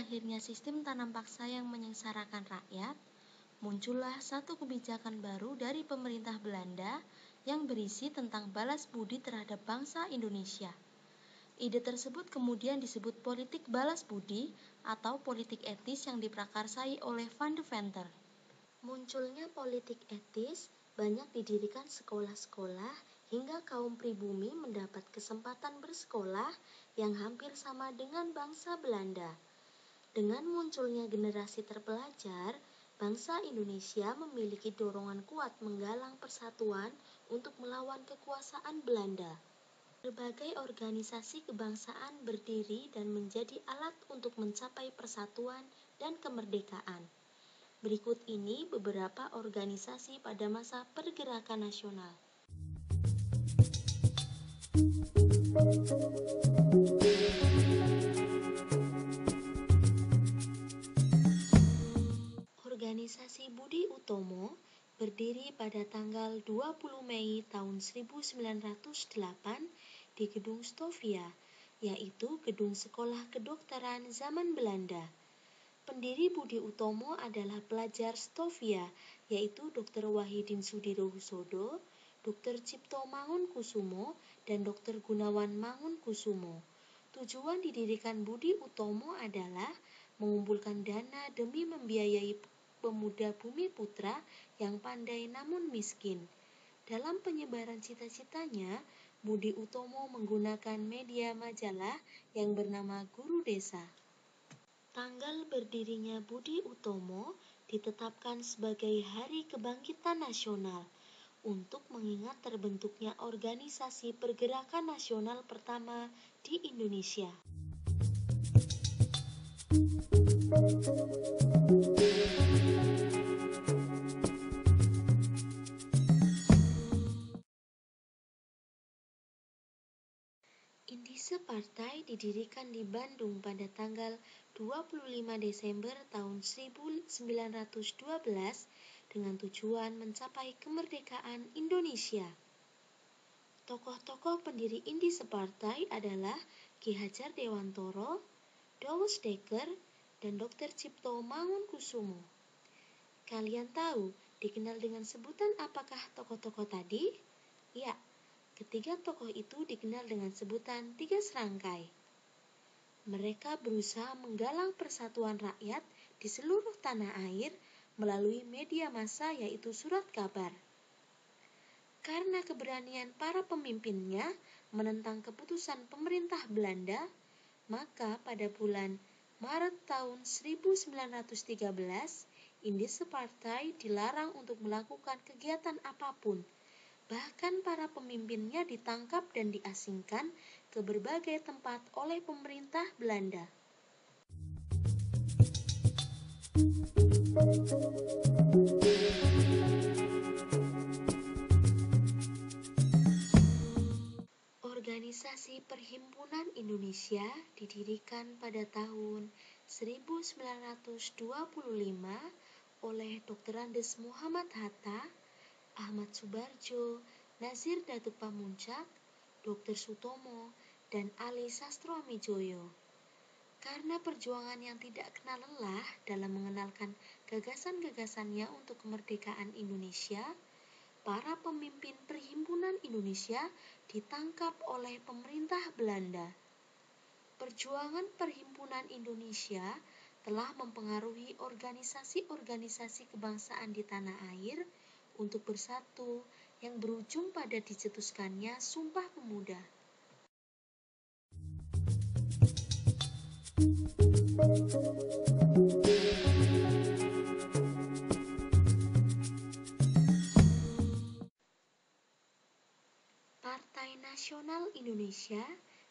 berakhirnya sistem tanam paksa yang menyengsarakan rakyat, muncullah satu kebijakan baru dari pemerintah Belanda yang berisi tentang balas budi terhadap bangsa Indonesia. Ide tersebut kemudian disebut politik balas budi atau politik etis yang diprakarsai oleh Van de Venter. Munculnya politik etis banyak didirikan sekolah-sekolah hingga kaum pribumi mendapat kesempatan bersekolah yang hampir sama dengan bangsa Belanda. Dengan munculnya generasi terpelajar, bangsa Indonesia memiliki dorongan kuat menggalang persatuan untuk melawan kekuasaan Belanda. Berbagai organisasi kebangsaan berdiri dan menjadi alat untuk mencapai persatuan dan kemerdekaan. Berikut ini beberapa organisasi pada masa pergerakan nasional. Organisasi Budi Utomo berdiri pada tanggal 20 Mei tahun 1908 di Gedung Stovia, yaitu gedung sekolah kedokteran zaman Belanda. Pendiri Budi Utomo adalah pelajar Stovia, yaitu Dr. Wahidin Sudirohusodo, Dr. Cipto Mangunkusumo, dan Dr. Gunawan Mangunkusumo. Tujuan didirikan Budi Utomo adalah mengumpulkan dana demi membiayai pemuda Bumi Putra yang pandai namun miskin. Dalam penyebaran cita-citanya, Budi Utomo menggunakan media majalah yang bernama Guru Desa. Tanggal berdirinya Budi Utomo ditetapkan sebagai Hari Kebangkitan Nasional untuk mengingat terbentuknya organisasi pergerakan nasional pertama di Indonesia. Indise Partai didirikan di Bandung pada tanggal 25 Desember tahun 1912 dengan tujuan mencapai kemerdekaan Indonesia. Tokoh-tokoh pendiri Indise Partai adalah Ki Hajar Dewantoro, Douwes Dekker, dan Dr. Cipto Mangunkusumo. Kalian tahu dikenal dengan sebutan apakah tokoh-tokoh tadi? Ya, ketiga tokoh itu dikenal dengan sebutan tiga serangkai. Mereka berusaha menggalang persatuan rakyat di seluruh tanah air melalui media massa yaitu surat kabar. Karena keberanian para pemimpinnya menentang keputusan pemerintah Belanda, maka pada bulan Maret tahun 1913, Indise Partai dilarang untuk melakukan kegiatan apapun. Bahkan para pemimpinnya ditangkap dan diasingkan ke berbagai tempat oleh pemerintah Belanda. Organisasi Perhimpunan Indonesia didirikan pada tahun 1925 oleh Dr. Andes Muhammad Hatta, Ahmad Subarjo, Nazir Datuk Pamuncak, Dr. Sutomo, dan Ali Sastroamidjojo. Karena perjuangan yang tidak kenal lelah dalam mengenalkan gagasan-gagasannya untuk kemerdekaan Indonesia, para pemimpin Perhimpunan Indonesia ditangkap oleh pemerintah Belanda. Perjuangan Perhimpunan Indonesia telah mempengaruhi organisasi-organisasi kebangsaan di tanah air untuk bersatu yang berujung pada dicetuskannya Sumpah Pemuda. Partai Nasional Indonesia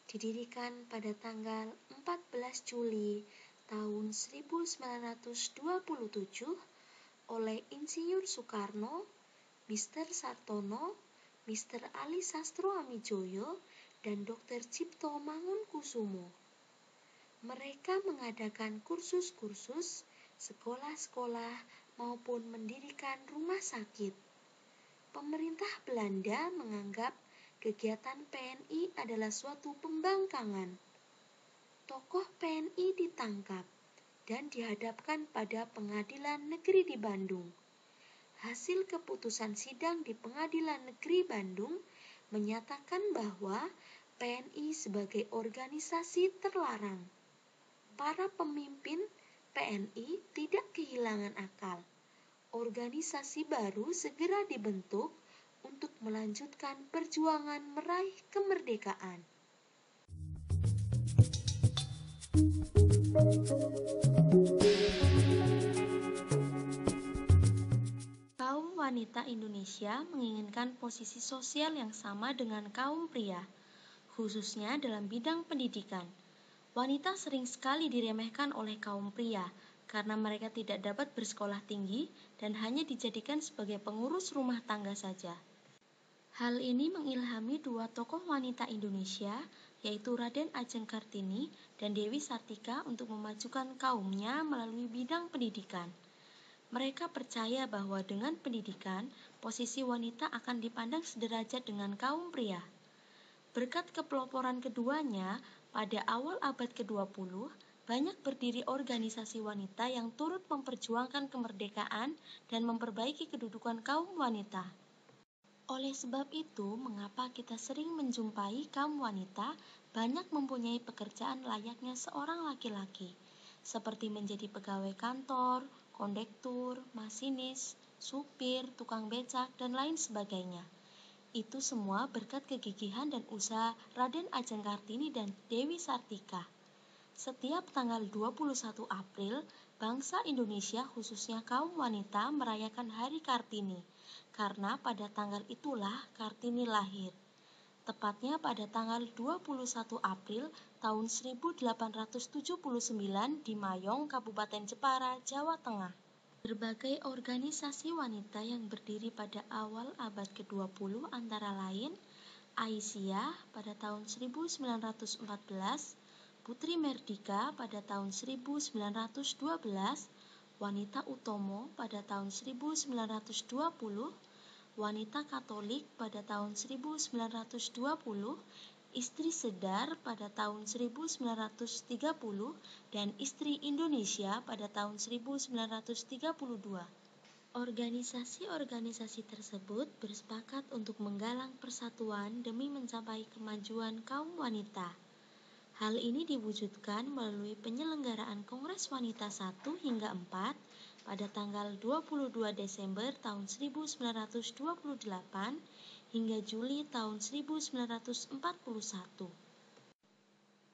didirikan pada tanggal 14 Juli tahun 1927 oleh Insinyur Soekarno, Mr. Sartono, Mr. Ali Sastroamidjojo, dan Dr. Cipto Mangunkusumo. Mereka mengadakan kursus-kursus, sekolah-sekolah, maupun mendirikan rumah sakit. Pemerintah Belanda menganggap kegiatan PNI adalah suatu pembangkangan. Tokoh PNI ditangkap, dan dihadapkan pada Pengadilan Negeri di Bandung. Hasil keputusan sidang di Pengadilan Negeri Bandung menyatakan bahwa PNI sebagai organisasi terlarang. Para pemimpin PNI tidak kehilangan akal. Organisasi baru segera dibentuk untuk melanjutkan perjuangan meraih kemerdekaan. Kaum wanita Indonesia menginginkan posisi sosial yang sama dengan kaum pria, khususnya dalam bidang pendidikan. Wanita sering sekali diremehkan oleh kaum pria karena mereka tidak dapat bersekolah tinggi dan hanya dijadikan sebagai pengurus rumah tangga saja. Hal ini mengilhami dua tokoh wanita Indonesia, yaitu Raden Ajeng Kartini dan Dewi Sartika untuk memajukan kaumnya melalui bidang pendidikan. Mereka percaya bahwa dengan pendidikan, posisi wanita akan dipandang sederajat dengan kaum pria. Berkat kepeloporan keduanya, pada awal abad ke-20, banyak berdiri organisasi wanita yang turut memperjuangkan kemerdekaan dan memperbaiki kedudukan kaum wanita. Oleh sebab itu, mengapa kita sering menjumpai kaum wanita banyak mempunyai pekerjaan layaknya seorang laki-laki, seperti menjadi pegawai kantor, kondektur, masinis, supir, tukang becak, dan lain sebagainya. Itu semua berkat kegigihan dan usaha Raden Ajeng Kartini dan Dewi Sartika. Setiap tanggal 21 April, bangsa Indonesia khususnya kaum wanita merayakan Hari Kartini, karena pada tanggal itulah Kartini lahir. Tepatnya pada tanggal 21 April tahun 1879 di Mayong, Kabupaten Jepara, Jawa Tengah. Berbagai organisasi wanita yang berdiri pada awal abad ke-20 antara lain Aisyah pada tahun 1914, Putri Merdika pada tahun 1912, Wanita Utomo pada tahun 1920, Wanita Katolik pada tahun 1920, Istri Sedar pada tahun 1930, dan Istri Indonesia pada tahun 1932. Organisasi-organisasi tersebut bersepakat untuk menggalang persatuan demi mencapai kemajuan kaum wanita. Hal ini diwujudkan melalui penyelenggaraan Kongres Wanita 1 hingga 4 pada tanggal 22 Desember tahun 1928 hingga Juli tahun 1941.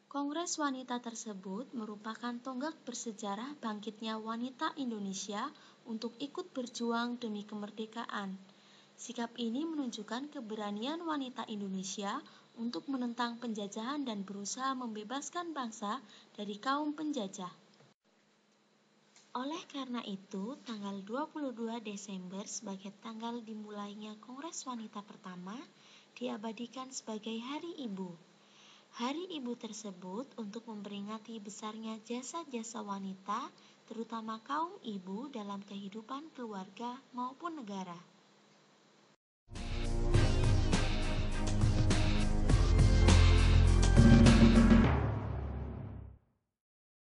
Kongres wanita tersebut merupakan tonggak bersejarah bangkitnya wanita Indonesia untuk ikut berjuang demi kemerdekaan. Sikap ini menunjukkan keberanian wanita Indonesia untuk menentang penjajahan dan berusaha membebaskan bangsa dari kaum penjajah. Oleh karena itu, tanggal 22 Desember sebagai tanggal dimulainya Kongres Wanita pertama diabadikan sebagai Hari Ibu. Hari Ibu tersebut untuk memperingati besarnya jasa-jasa wanita, terutama kaum ibu dalam kehidupan keluarga maupun negara.